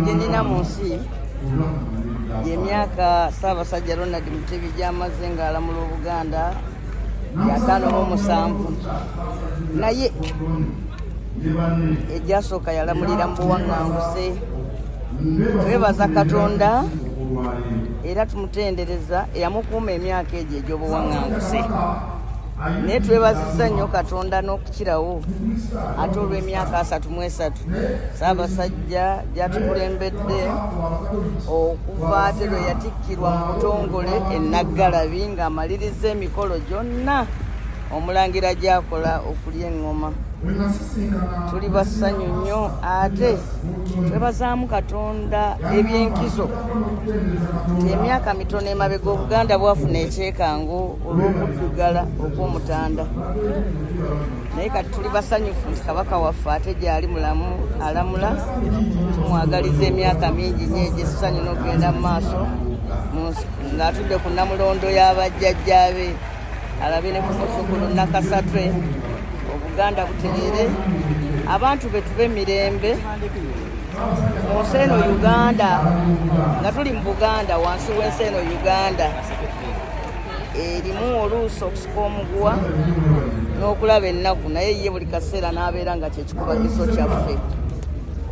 Jenina munsi y'emyaka Ssaabasajja Ronald Mutebi gy'amaze ng'alamula Obuganda ya 57 naye ejjasooka yalamulira mu buwaŋŋanguse. Twebaza Katonda era tumutendereza eyamukuuma emyaka egyo egy'obuwaŋŋanguse. Naye twebazizza nnyo Katonda n'okukirawo ate olw'emyaka 33 Ssaabasajja gy'atukulembedde okuva ate lwe yatikkirwa mu butongole e Naggalabi ng'amaliriza emikolo gyonna Omulangira gy'akola okulya eŋŋoma. Tuli bassanyu nnyo ate twebazaamu Katonda ebyenkizo nti emyaka mitono emabega Obuganda bwafuna ekyekango olw'okuddugala okw'Omutanda. Naye kati tuli basanyufu nti Kabaka waffe ate gy'ali mulamu alamula. Tumwagaliza emyaka mingi nnyo egy'essanyu n'okugenda mu maaso ng'atudde ku Namulondo y'abajjajjaabe alabe ne ku Muzzukulu Nakasatwe Obuganda butereere abantu be tube mirembe mu nsi eno Uganda nga tuli mu Buganda wansi w'ensi eno Uganda erimu oluusi okusika omuguwa n'okulaba ennaku naye ye buli kaseera n'abeera nga kyekikubagizo kyaffe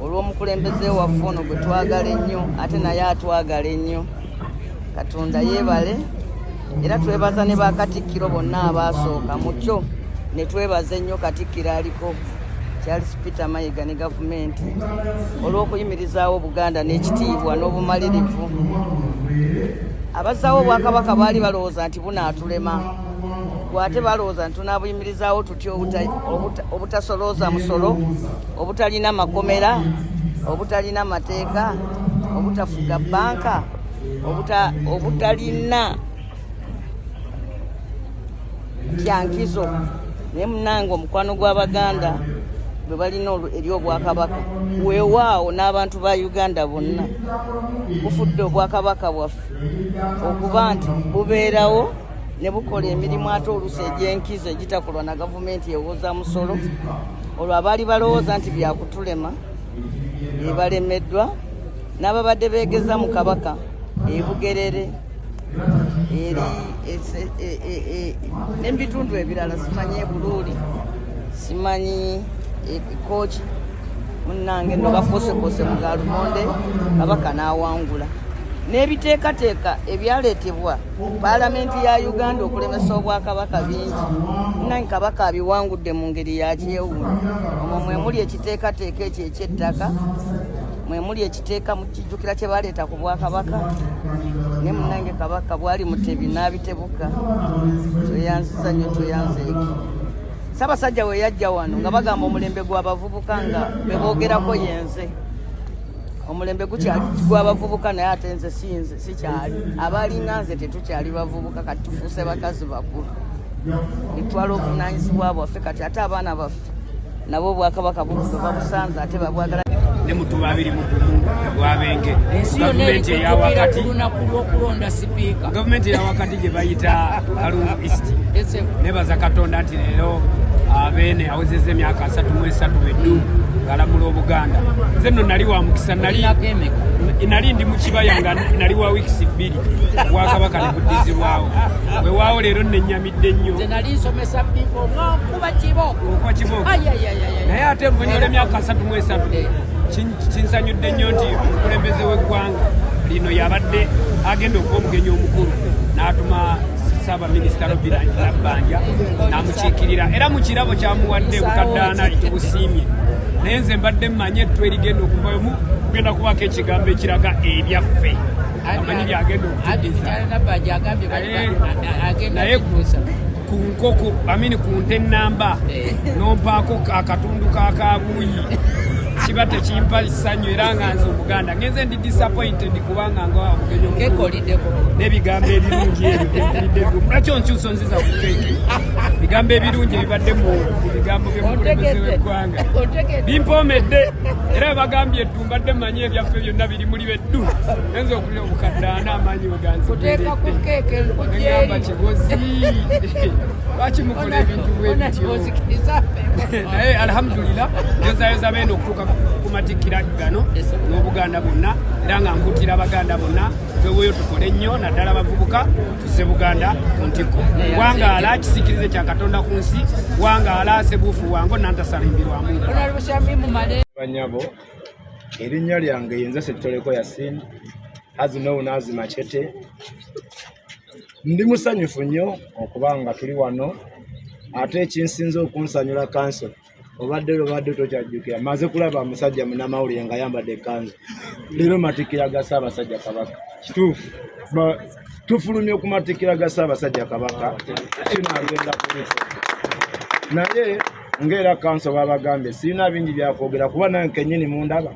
olw'omukulembeze waffe ono gwe twagala ennyo ate naye atwagala ennyo. Katonda yeebale era twebaza ne bakatikkiro bonna abaasooka mu kyo ne twebaza ennyo Katikkiro aliko Charles Peter Mayiga ne gavumenti olw'okuyimirizaawo Buganda n'ekitiibwa n'obumalirivu. Abazzaawo Obwakabaka baali balowooza nti bunaatulema gwate balowooza nti tunaabuyimirizaawo tutyo obutasolooza musolo, obutalina makomera, obutalina mateeka, obutafuga banka, obutalina kyankizo. Naye munange omukwano gw'Abaganda bwe balina eri Obwakabaka weewaawo n'abantu ba Uganda bonna bufudde Obwakabaka bwaffe okuba nti bubeerawo ne bukola emirimu ate oluusi egy'enkizo egitakolwa na gavumenti ewooza musolo. Olwo abaali balowooza nti byakutulema balemeddwa n'ababadde beegeza mu Kabaka Bugerere eri n'ebitundu ebirala simanyi Buluuli simanyi Kooki munnange no bakosekose mu Galumonde Kabaka n'awangula. N'ebiteekateeka ebyaleetebwa Paalamenti ya Uganda okulemesa Obwakabaka bingi munnange Kabaka abiwangudde mu ngeri ya kyewuunyo. Omwo mwe muli ekiteekateeka ekyo eky'ettaka, mwe muli ekiteeka mu kijjukira kye baleeta ku Bwakabaka. Ne munnange Kabaka bwali Mutebi n'abitebuka. Tweyanziza nnyo tweyanzeeki. Ssaabasajja we yajja wano nga bagamba omulembe gw'abavubuka nga be boogerako yenze. Omulembe gukyali gw'abavubuka naye ate nze sikyali. Abalinga nze tetukyali bavubuka kati tufuuse bakazi bakulu. Nitwala obuvunaanyizibwa bwaffe kati ate abaana baffe nabo Obwakabaka babusanze ate babwagala. Ne mutu babiri mu Bwabenge gavumenti eyawakati gavumenti eyawakati gye bayita Kalungu East nebaza Katonda nti leero abeene awezezza emyaka 33 beddu ngalamula Obuganda. Nze nno nali wa mukisa nali ndi mu kibaya nga nali wa weeks 2 Obwakabaka ne buddizibwawo weewaawo leero nennyamidde nnyo okuba Kibooko naye ate oluvannyuma lw'emyaka 33 kinsanyudde nnyo nti omukulembeze w'eggwanga lino yabadde agenda okuba omugenyi omukulu n'atuma Ssaabaminisita Robert Nabbanja n'amukiikirira era mu kirabo kyamuwadde butaddaana ekibusiimye. Naye nze mbadde mmanye ettu erigenda okuvayo kugenda kubako ekigambo ekiraga ebyaffe amanyi byagenda okutuddiza naye ku nkoko ku nte ennamba n'ompaako akatundu k'akabuuyi kiba tekimpa ssanyu era nga nze Obuganda ngenze ndi disappointed kubanga nga omugenyi n'ebigambo ebirungi ebyo nakyo nkyuso nziza ku keeke bigambo ebirungi ebibadde mu bigambo by'omukulembeze w'eggwanga bimpoomedde era bagambye etumbadde mmanyi ebyaffe byonna biri muli beddu ngenze okulira obukaddaana amaanyi weganzigamba kigozi lwaki mukola ebintu bwebityo naye alhamdulillah ngezayoza beenda okutuuka ku matikkira gano n'Obuganda bwonna era nga nkutira Abaganda bonna tweweyo tukole nnyo naddala abavubuka tuzze Buganda ku ntikko wangaala kisikirize kya Katonda ku nsi wangaala sebuufu wango nantasalimbirwamu banyabo erinnya lyange yenze Ssettoleko Yasin azino unazi Machete ndi musanyufu nnyo okuba nga tuli wano ate ekinsinze okunsanyula kanso obadde tokyajjukira maze kulaba omusajja munnamawulire nga ayambadde ekkanzu leero matikkira ga Ssaabasajja Kabaka kituufu tufulumye okumatikkira ga Ssaabasajja Kabaka kinagenda kulifa naye ng'era kanso babagambye sirina bingi byakwogera kuba nange kennyini mundaba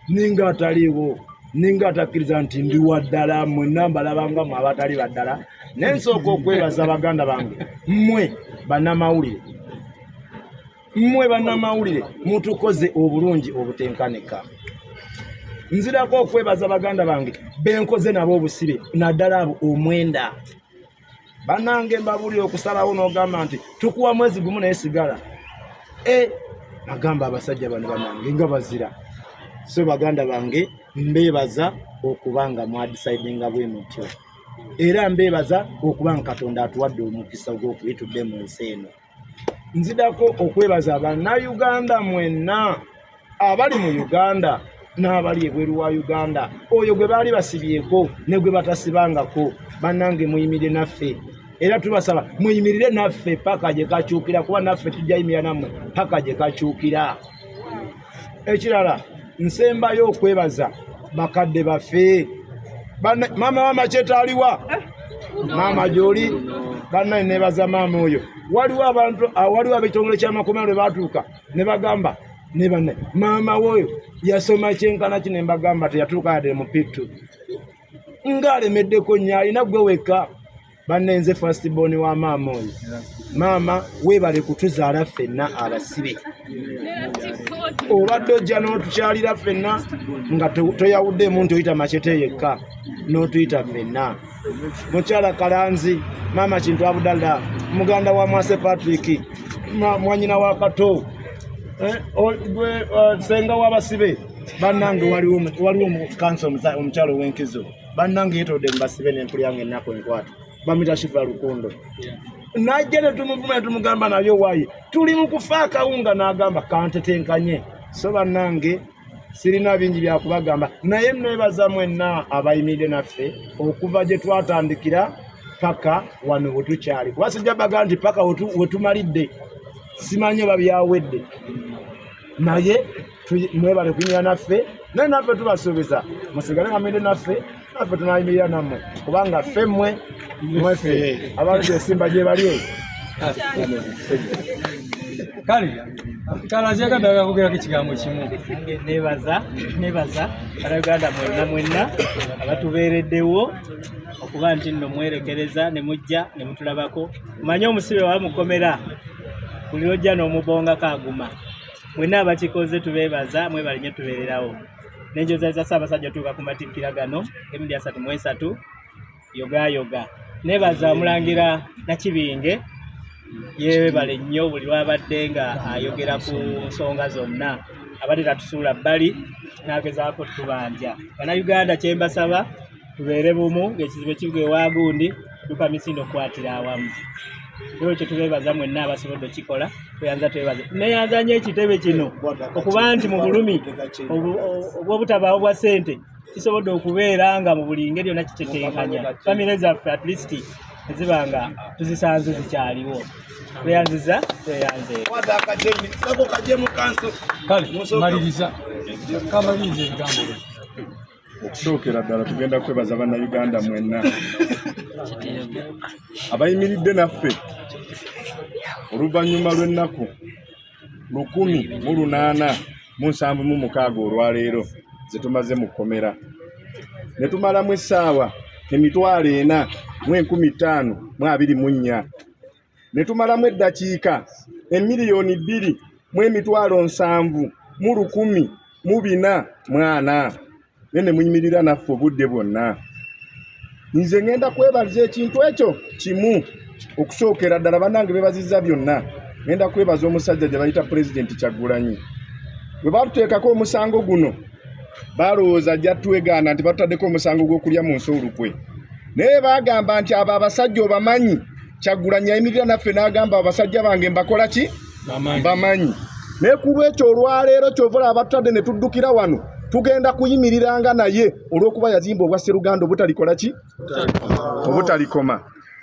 ninga ataliiwo ninga atakkiriza nti ndi waddala mwenna mbalabanga mu abatali baddala naye nsooka okwebaza Baganda bange mmwe bannamawulire mutukoze obulungi obutenkanika nzirako okwebaza Baganda bange benkoze nabo obusibe naddala abo omwenda bannange mbabulire okusalawo n'ogamba nti tukuwa mwezi gumu naye sigala agamba abasajja bano bannange nga bazira so Baganda bange mbebaza okubanga mwadisaidinga bwe mutyo era mbebaza okubanga Katonda atuwadde omukisa gw'okuyitudde mu nsi eno nzidako okwebaza Bannayuganda mwenna abali mu Uganda n'abali ebweru wa Uganda oyo gwe baali basibyeko ne gwe batasibangako bannange muyimirire naffe era tubasaba muyimirire naffe paka gye kakyukira kuba naffe tujja yimira nammwe paka gye kakyukira ekirala nsembayo okwebaza bakadde baffe mama wa Machete aliwa mama gyoli bannaye nebaza maama oyo waliwo ab'ekitongole ky'amakomero batuuka ne bagamba ne bannaye maama woyo yasoma kyenkana kino mbagamba teyatuuka yadde mu pittu ng'alemeddeko nnyo alina gwe wekka bannaye nze firstborn wa maama oyo maama weebale kutuzaala ffenna abasibe obadde ojja n'otukyalira ffenna nga toyawuddemu nti oyita Machete yekka n'otuyita ffenna mukyala Kalanzi maama Kintu Abudallah muganda wa Mwase Patrick mwanyina wa Kato senga w'abasibe bannange waliwo mu kanso omukyalo w'Enkizo bannange yetodde mu basibe n'empuli yange ennaku enkwata bamita Shifa Lukundo najja ne tumuvuma ne tumugamba nayo waayi tuli mu kufa akawunga n'agamba kantetenkanye so bannange sirina bingi byakubagamba naye mwebaza mwenna abayimiridde naffe okuva gye twatandikira paka wano wetukyali kuba sijja baga nti paka wetumalidde simanye babyawedde naye mwebale kunyira naffe naye naffe tubasuubiza musigale nga mwende naffe naffe tunayimirira nammwe kubanga ffe mweffe abantu esimba gye bali eyo kale nzekadaga kugera kikigambo kimu nebaza Bannayuganda mwenna abatubeereddewo okuba nti nno mwerekereza ne mujja ne mutulabako manye omusibe wamukomera buli ojja n'omubonga kaguma mwenna abakikoze tubeebaza mwebale nnyo tubeererawo n'enjoza za Ssaabasajja tuuka ku matikkira gano emilya 33 yoga nebaza Omulangira Nakibinge yeebale nnyo buli lwabadde nga ayogera ku nsonga zonna abadde tatusuula bbali n'agezaako tubanja Bannayuganda kye mbasaba tubeere bumu ng'ekizibu ekivugwa ewagundi tuka misindo okukwatira awamu ekyo kye tubeebaza mwenna abasobodde okikola tweyanza twebaza neyanza nnyo ekitebe kino okuba nti mu bulumi obw'obutabaawo bwa ssente kisobodde okubeera nga mu buli ngeri yonna kitetenkanya famire zaffe at least ezibanga tuzisanze zikyaliwo tweyanziza kale maliriza kamaliriza ebigambo okusookera ddala tugenda kwebaza Bannayuganda mwenna abayimiridde naffe oluvannyuma lw'ennaku 1,876 olwaleero ze tumaze mu kkomera ne tumalamu essaawa 4,1524 ne tumalamu eddakiika 2,7,1,440 ne muyimirira naffe obudde bwonna. Nze ngenda kwebaza ekintu ekyo kimu okusookera ddala bannange beebazizza byonna. Ngenda kwebaza omusajja gye bayita Pulezidenti Kyagulanyi bwe batuteekako omusango guno balowooza ajja twegaana nti batutaddeko omusango gw'okulya mu nsi olukwe naye baagamba nti abo abasajja obamanyi Kyagulanyi yayimirira naffe n'agamba abasajja bange mbakola ki bamanyi naye ku lwekyo olwaleero ky'ovola abatutadde ne tuddukira wano tugenda kuyimiriranga naye olw'okuba yazimba obwa Sseruganda obutalikola ki obutalikoma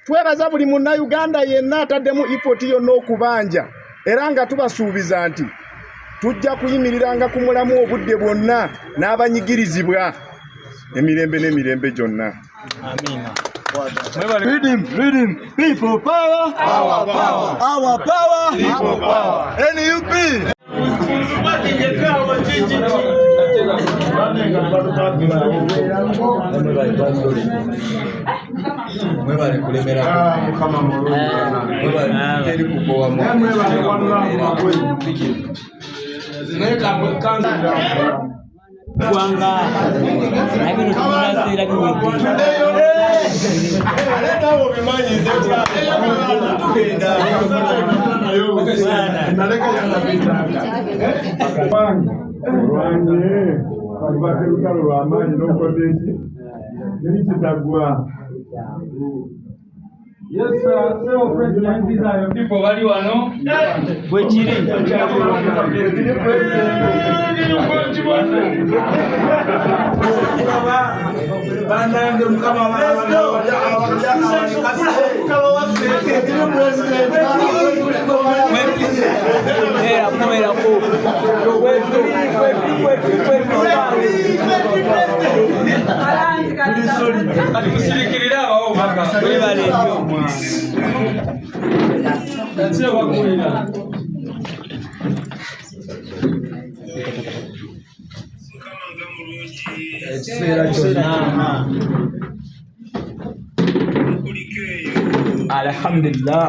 twebaza buli munnayuganda yenna ataddemu ipoti yonna okubanja era nga tubasuubiza nti tujja kuyimiriranga ku mulamu obudde bwonna n'abanyigirizibwa emirembe n'emirembe gyonna. Amina. Read him. People power. Our power. Our power. People power. NUP. Mwebale kulemera kama mwebale teri kubowa Kuanga nabino tunasira kuwiti aleta obimanyi zetya tugenda naleka yanapitanga Rwanje alibate lutalo lw'amaanyi n'okodeki nerikitagwa. Yes, sir. President, these are your people. Wali wano. Bwechiri. Banange mukama alhamdulillah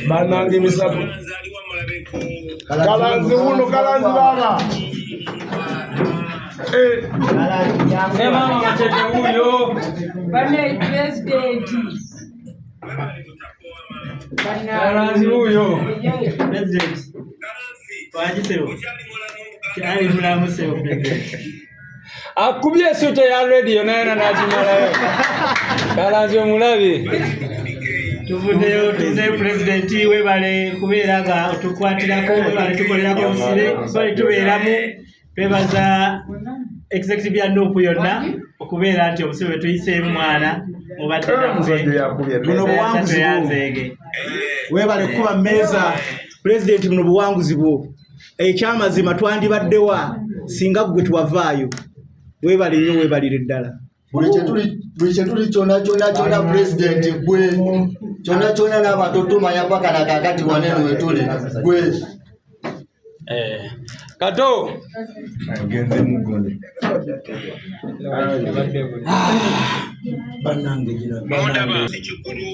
banange misabu kalanzi uno kalanzi baba mama machete huyo bane president kalanzi huyo President. Wajisero. Kyali mulamu sero president. akubye sute ya radio naena najimalayo kalanzi omulabi Tuvuddeyo tuze president webale kubeera nga tukwatirako webale tukolerako musire bali tubeeramu twebaza executive ya NUP yonna okubeera nti obusibe tuyiseemu mwana mubadde buno buwanguzi yanzege webale kuba meza president buno buwanguzi bwo ekyamazima twandibaddewa singa gwe tuwavaayo webale nnyo webalire ddala buli kyetuli kyona president gwe kyona n'abantu tumanya paka na kakati waneno wetuli gwe kato agenze mugole banange gira mondaba ekikulu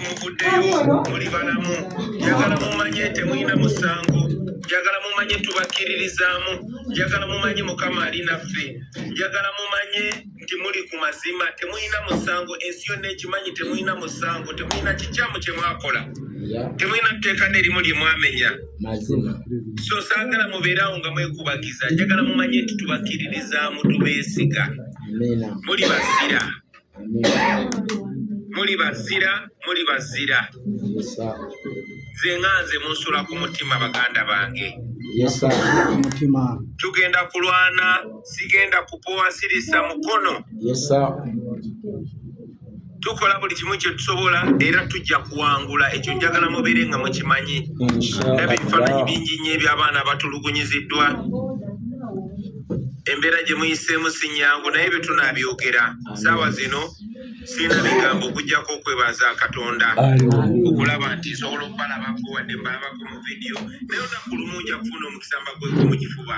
muvuddeyo muli balamu njagala mumanye temwina musango njagala mumanye tubakiririzaamu njagala mumanye mukama ali naffe njagala mumanye nti muli ku mazima temwina musango ensi yonna ekimanyi temwina musango temwina kikyamu kye mwakola temwina tteeka n'erimu lye mwamenya so saagala mubeerawo nga mwekubagiza njagala mumanye nti tubakiririzaamu tubeesiga muli bazira muli bazira ze nganze munsula ku mutima baganda bange tugenda kulwana sigenda kupowasirisa mukono tukola buli kimu kye tusobola era tujja kuwangula ekyo njagala mubeere nga mukimanyi ndaba ebifaananyi bingi nnyo eby'abaana batulugunyiziddwa embeera gye muyiseemu si nnyangu naye bye tunaabyogera saawa zino sina bigambo okujjako okwebaza Katonda okulaba nti nsobola okubalabako wadde mbalabako mu vidiyo naye olunaku lumu nja kufuna omukisa mbagweko mu kifuba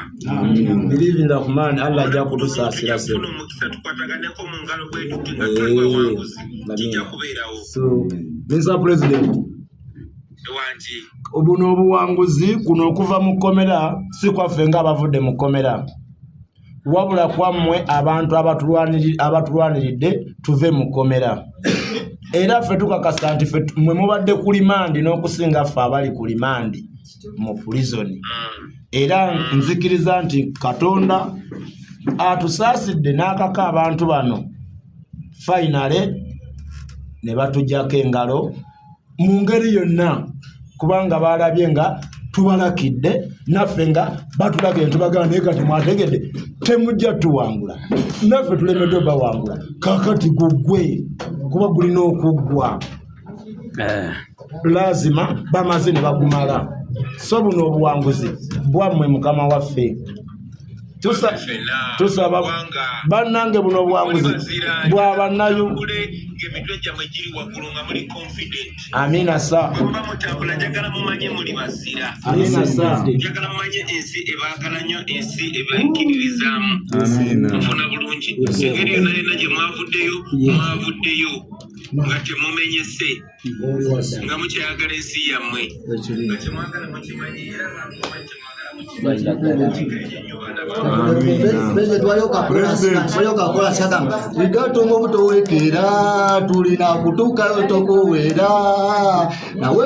Allah ajja kutusaasira funa omukisa tukwataganeko mu ngalo bwetuti nga tuli bawanguzi kijja kubeerawo Mr. President wangi obuno obuwanguzi kuno okuva mu kkomera si kwaffe ng'abavudde mu kkomera wabula kwammwe abantu abatulwaniridde tuve mu kkomera era ffe tukakasa nti mwe mubadde ku limandi n'okusinga ffe abali ku limandi mu prison era nzikiriza nti Katonda atusaasidde n'akaka abantu bano finally ne batujjako engalo mu ngeri yonna kubanga balabye nga tubalakidde naffe nga batulage ntubagana naye kati mwategedde temujja tuwangula naffe tulemeddwe bawangula kakati gugwe kuba gulina okuggwa lazima bamaze ne bagumala so buno obuwanguzi bwammwe mukama waffe tusaba bannange buno obuwanguzi bwabanayo amina sa amina sa ensi ebaagala nnyo ensi ebakkiririzaamu mufuna bulungi engeri yonna yonna gye mwavuddeyo nga temumenyese nga mukyayagala ensi yammwe nga kyemwagala mukimanyi era Ligato mubuto wekera tulina kutukayo tokuwera nawe